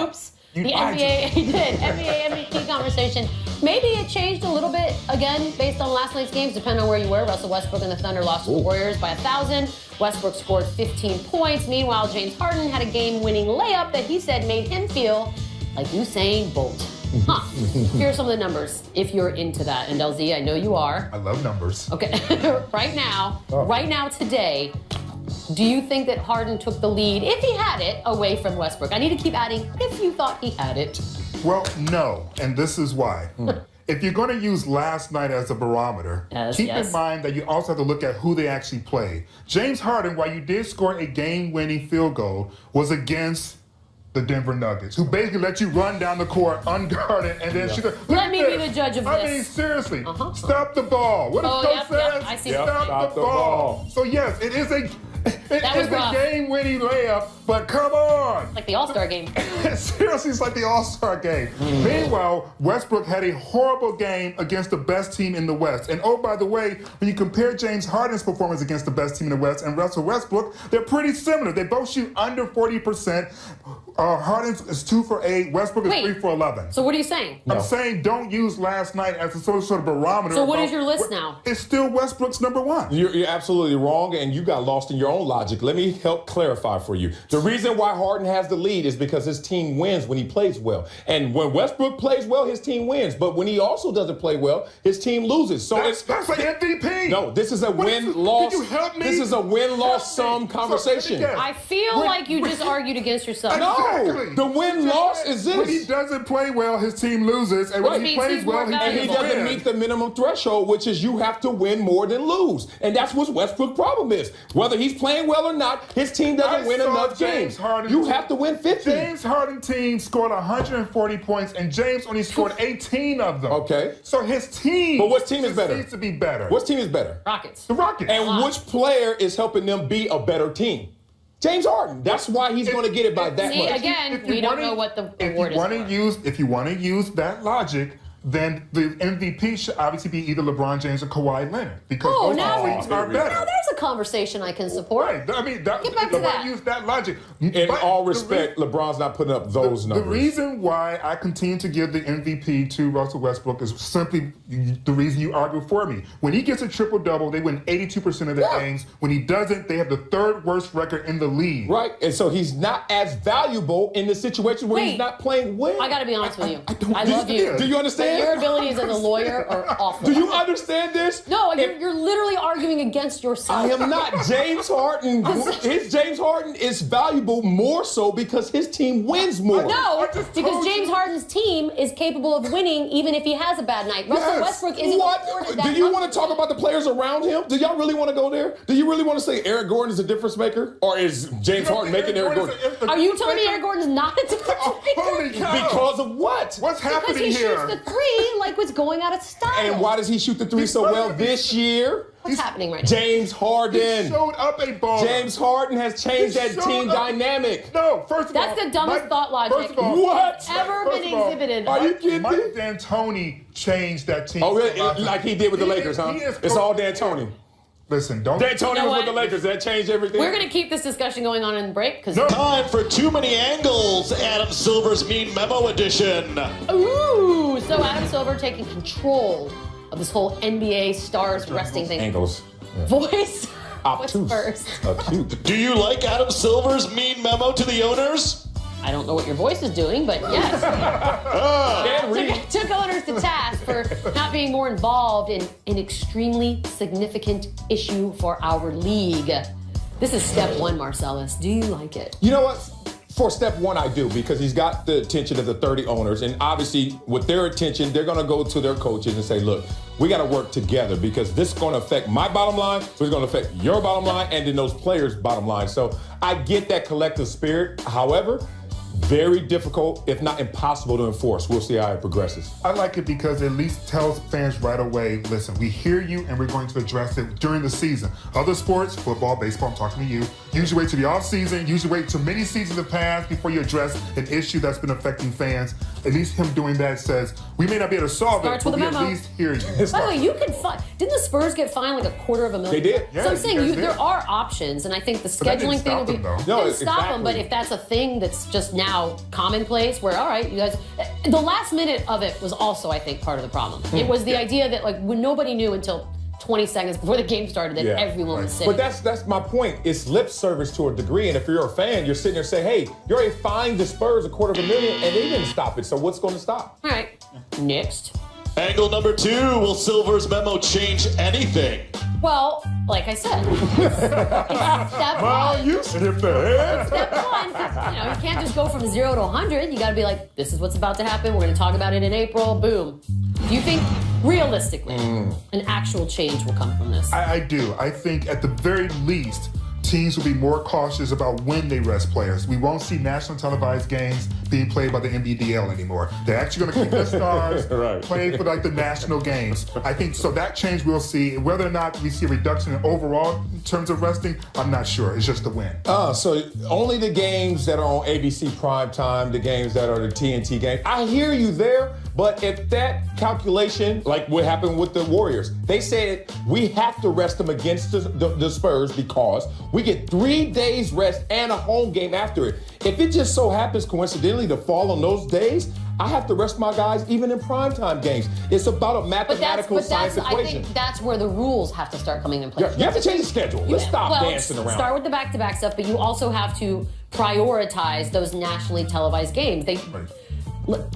groups. The NBA, he did. NBA MVP conversation. Maybe it changed a little bit, again, based on last night's games, depending on where you were. Russell Westbrook and the Thunder lost to the Warriors by 1,000. Westbrook scored 15 points. Meanwhile, James Harden had a game-winning layup that he said made him feel like Usain Bolt. Here are some of the numbers, if you're into that. And LZ, I know you are. I love numbers. Okay, right now, today, do you think that Harden took the lead, if he had it, away from Westbrook? I need to keep adding, if you thought he had it. Well, no, and this is why. If you're going to use last night as a barometer, keep in mind that you also have to look at who they actually played. James Harden, while you did score a game-winning field goal, was against the Denver Nuggets, who basically let you run down the court unguarded and then shoot. Let me be the judge of this. I mean, seriously, stop the ball. What does Coach says? I see. Stop the ball. So yes, it is a game-winning layup, but come on. Like the All-Star game. Seriously, it's like the All-Star game. Meanwhile, Westbrook had a horrible game against the best team in the West. And oh, by the way, when you compare James Harden's performance against the best team in the West and Russell Westbrook, they're pretty similar. They both shoot under 40%. Harden is 2 for 8. Westbrook is 3 for 11. So what are you saying? I'm saying don't use last night as a sort of barometer. So what is your list now? It's still Westbrook's number one. You're absolutely wrong, and you got lost in your own logic. Let me help clarify for you. The reason why Harden has the lead is because his team wins when he plays well. And when Westbrook plays well, his team wins. But when he also doesn't play well, his team loses. So that's an MVP. No, this is a win-loss. Can you help me? This is a win-loss sum conversation. I feel like you just argued against yourself. No, the win-loss is this. When he doesn't play well, his team loses. And when he plays well, he doesn't meet the minimum threshold, which is you have to win more than lose. And that's what Westbrook's problem is. Whether he's playing well or not, his team doesn't win enough games. You have to win 50. James Harden team scored 140 points, and James only scored 18 of them. Okay. So his team But what team is better? needs to be better. What team is better? Rockets. The Rockets. And which player is helping them be a better team? James Harden. That's why he's going to get it by that much. Again, we don't know what the award is for. If you want to use that logic, then the MVP should obviously be either LeBron James or Kawhi Leonard because those athletes are better. Now there's a conversation I can support. Right. I mean, Get back to that. Use that logic. In all respect, LeBron's not putting up those numbers. The reason why I continue to give the MVP to Russell Westbrook is simply the reason you argued for me. When he gets a triple-double, they win 82% of their games. When he doesn't, they have the third worst record in the league. Right, and so he's not as valuable in the situation where he's not playing well. I got to be honest with you. I love you. Do you understand? But your abilities as a lawyer are awful. Do you understand this? No, you're literally arguing against yourself. I am not. James Harden, James Harden is valuable more so because his team wins more. No, because James Harden's team is capable of winning even if he has a bad night. Russell Westbrook isn't afforded that. Do you want to talk about the players around him? Do y'all really want to go there? Do you really want to say Eric Gordon is a difference maker? Or is James Harden making Eric Gordon? Are you telling me Eric Gordon's not a difference maker? Holy cow. Because of what? What's happening because he here? shoots the three like what's going out of style. And why does he shoot the three so well this year? What's happening right now? James Harden. He showed up a ball. James Harden has changed that team dynamic. No, first of all. That's the dumbest thought logic First of all, ever been exhibited. Are you kidding me? Mike D'Antoni changed that team. Oh, really? Like he did with the Lakers, huh? It's all D'Antoni. Listen, don't. D'Antoni was with the Lakers. That changed everything. We're going to keep this discussion going on in the break. Time for Too Many Angles, Adam Silver's Mean Memo edition. Ooh, so Adam Silver taking control of this whole NBA stars resting thing. Angles. Yeah. Voice. Obtuse. What's first? Obtuse. Do you like Adam Silver's Mean Memo to the owners? I don't know what your voice is doing, but yes. Took owners to task for not being more involved in an extremely significant issue for our league. This is step one, Marcellus. Do you like it? You know what? For step one, I do, because he's got the attention of the 30 owners. And obviously, with their attention, they're going to go to their coaches and say, look, we got to work together because this is going to affect my bottom line, so it's going to affect your bottom line, and then those players' bottom line. So I get that collective spirit. However, very difficult, if not impossible to enforce. We'll see how it progresses. I like it because it at least tells fans right away, listen, we hear you and we're going to address it during the season. Other sports, football, baseball, I'm talking to you, usually wait to the off season, usually wait till many seasons have passed before you address an issue that's been affecting fans. At least him doing that says, we may not be able to solve it, but we at least hear you. By the way, you can find, didn't the Spurs get fined like $250,000? They did. Yeah, so I'm saying there are options, and I think the scheduling thing will be, them, didn't stop them, but if that's a thing that's just now now commonplace where, all right, you guys, the last minute of it was also, I think, part of the problem. It was the idea that like when nobody knew until 20 seconds before the game started that everyone was sitting. But that's my point. It's lip service to a degree, and if you're a fan, you're sitting there saying, hey, you already fined the Spurs $250,000, and they didn't stop it, so what's going to stop? All right, next. Angle number 2, will Silver's memo change anything? Well, like I said, it's step one. You sniffed the head. Step one, 'cause, you know, you can't just go from 0 to 100. You got to be like, this is what's about to happen. We're going to talk about it in April. Boom. Do you think, realistically, an actual change will come from this? I do. I think at the very least, teams will be more cautious about when they rest players. We won't see national televised games being played by the NBDL anymore. They're actually going to keep their stars playing for like the national games. I think so. That change we'll see. Whether or not we see a reduction in overall in terms of resting, I'm not sure. It's just a win. So only the games that are on ABC primetime, the games that are the TNT games. I hear you there, but if that calculation, like what happened with the Warriors, they said we have to rest them against the Spurs because we get 3 days rest and a home game after it. If it just so happens coincidentally to fall on those days, I have to rest my guys even in primetime games. It's about a mathematical science equation. I think that's where the rules have to start coming in place. You have to change the schedule. Let's stop dancing around. Start with the back-to-back stuff, but you also have to prioritize those nationally televised games. They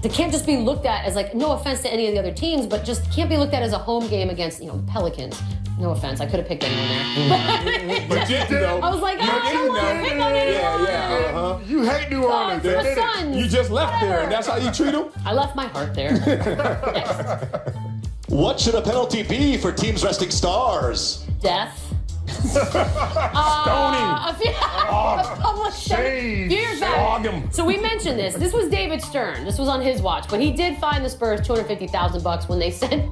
can't just be looked at as like, no offense to any of the other teams, but just can't be looked at as a home game against, the Pelicans. No offense, I could have picked anyone there. But you know. I was like, I don't want to pick on anyone. You hate New Orleans. The Suns. You just left there, and that's how you treat them? I left my heart there. Next. What should a penalty be for teams resting stars? Death. Stoning. A public Shame. years Flog back. him. So we mentioned this. This was David Stern. This was on his watch, but he did fine the Spurs $250,000 when they sent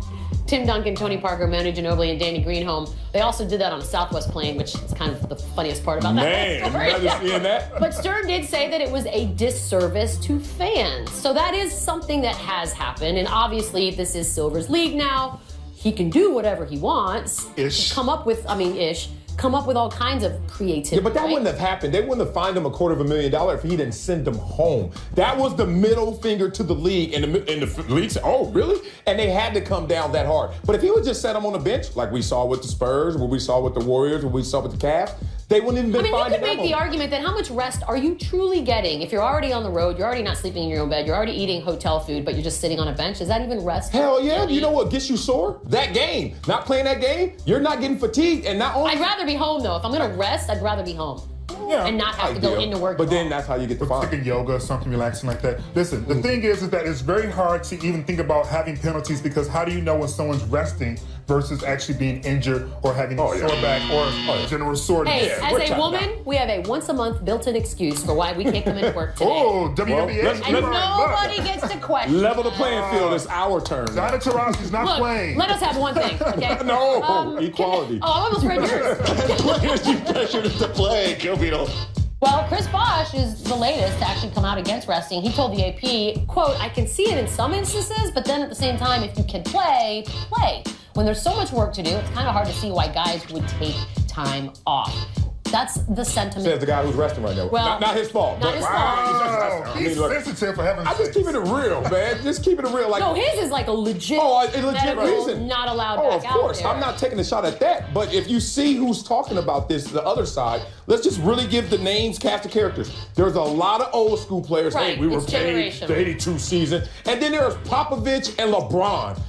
Tim Duncan, Tony Parker, Manu Ginobili, and Danny Green home. They also did that on a Southwest plane, which is kind of the funniest part about that. Man, you seeing that? But Stern did say that it was a disservice to fans. So that is something that has happened, and obviously this is Silver's league now. He can do whatever he wants. Come up with all kinds of creativity. Yeah, but that wouldn't have happened. They wouldn't have fined him $250,000 if he didn't send them home. That was the middle finger to the league, and the league said, oh, really? And they had to come down that hard. But if he would just set them on the bench, like we saw with the Spurs, what we saw with the Warriors, what we saw with the Cavs, they wouldn't even been fined. You could make the argument that how much rest are you truly getting if you're already on the road, you're already not sleeping in your own bed, you're already eating hotel food, but you're just sitting on a bench? Is that even rest? Hell yeah. You know what gets you sore? That game. Not playing that game, you're not getting fatigued. And not only... I'd rather be home, though. If I'm going to rest, I'd rather be home. Yeah, and not have to go into work. But then that's how you get the fine. Taking yoga or something relaxing like that. Listen, the thing is that it's very hard to even think about having penalties because how do you know when someone's resting versus actually being injured or having a sore back or general soreness? Hey, as a woman, we have a once-a-month built-in excuse for why we can't come into work today. Oh, WNBA. And nobody gets to question. Level the playing field. It's our turn. Zana Taurasi's not playing. Let us have one thing, okay? No, equality. I almost read yours. Players you pressured into play, go Beetle. Well, Chris Bosh is the latest to actually come out against resting. He told the AP, quote, I can see it in some instances, but then at the same time, if you can play, play. When there's so much work to do, it's kind of hard to see why guys would take time off. That's the sentiment. Says the guy who's resting right now. Well, not his fault. Not his fault. Wow. He's sensitive for heaven's sake. I'm just keeping it real, man. Just keeping it real. Like, no, his is like a legit, medical, reason. not allowed of back course. out there. I'm not taking a shot at that. But if you see who's talking about this, the other side, let's just really give the names, cast of characters. There's a lot of old school players. Right. Hey, we were It's paid generational. the 82 season. And then there's Popovich and LeBron.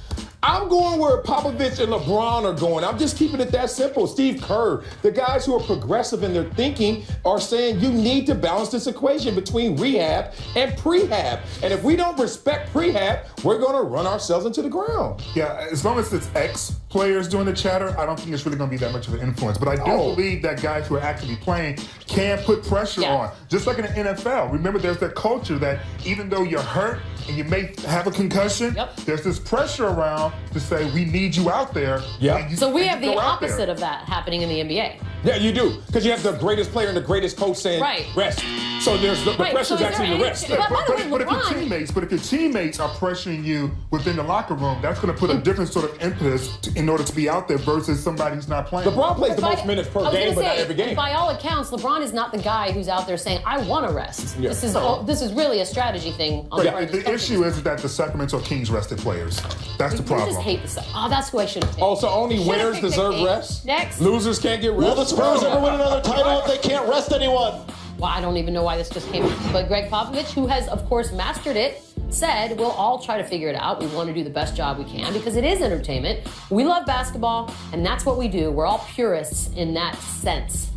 I'm going where Popovich and LeBron are going. I'm just keeping it that simple. Steve Kerr, the guys who are progressive in their thinking are saying you need to balance this equation between rehab and prehab. And if we don't respect prehab, we're going to run ourselves into the ground. Yeah, as long as it's ex-players doing the chatter, I don't think it's really going to be that much of an influence. But I do believe that guys who are actively playing can put pressure on. Just like in the NFL. Remember, there's that culture that even though you're hurt and you may have a concussion, there's this pressure around to say, we need you out there. Yeah. So we have the opposite of that happening in the NBA. Yeah, you do. Because you have the greatest player and the greatest coach saying, right. rest. So there's the Right, so pressure's is actually there the any- rest. But by the way, But if LeBron- your teammates are pressuring you within the locker room, that's going to put a different sort of impetus in order to be out there versus somebody who's not playing. LeBron plays the By- most minutes I per was game, gonna but not say, every game. By all accounts, LeBron is not the guy who's out there saying, "I want to rest." Yeah. This is really a strategy thing. On the part of The coaches. issue is that the Sacramento Kings rested players. That's the You problem. just hate the stuff. Oh, that's who I should have picked. Also, only Should've winners picked the deserve Kings. rest. Next. Losers can't get rest. Will the Spurs ever win another title if they can't rest anyone? Well, I don't even know why this just came up. But Greg Popovich, who has, of course, mastered it, said, we'll all try to figure it out. We want to do the best job we can because it is entertainment. We love basketball, and that's what we do. We're all purists in that sense.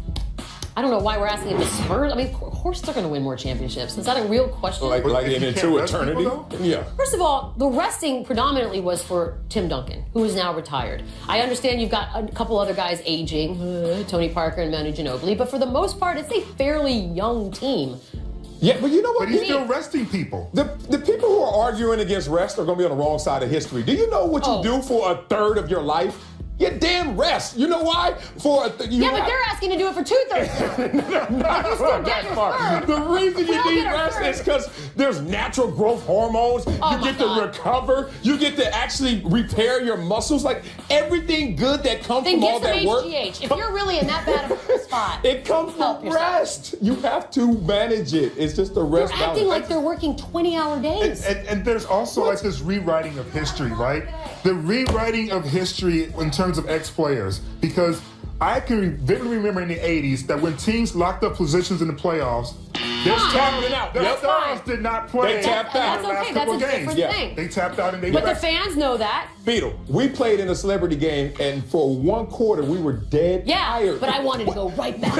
I don't know why we're asking if the Spurs, I mean, of course they're going to win more championships. Is that a real question? Like If you into can't rest eternity. people, though? Yeah. First of all, the resting predominantly was for Tim Duncan, who is now retired. I understand you've got a couple other guys aging, Tony Parker and Manu Ginobili, but for the most part, it's a fairly young team. Yeah, but you know what? But he's still resting people. The people who are arguing against rest are going to be on the wrong side of history. Do you know what you do for a third of your life? You damn rest. You know why? But they're asking to do it for 2/3. You still get your third. The reason We all you need get our rest third. is because there's natural growth hormones. Oh You my get to God. recover. You get to actually repair your muscles. Like everything good that comes Then from get all some that work. HGH. If you're really in that bad of a spot, It comes help from yourself. rest. You have to manage it. It's just a They're rest acting balance. like they're working 20-hour days. And there's also like this rewriting of history, right? The rewriting of history in terms of ex-players. Because I can vividly remember in the 80s that when teams locked up positions in the playoffs, their tapping out. their Yep. stars did not play. They tapped out. That's the last okay. That's couple a games. different Yeah. thing. They tapped out and they But were the fans know that. Beetle, we played in a celebrity game, and for one quarter we were dead Yeah, tired. but I wanted to go right back.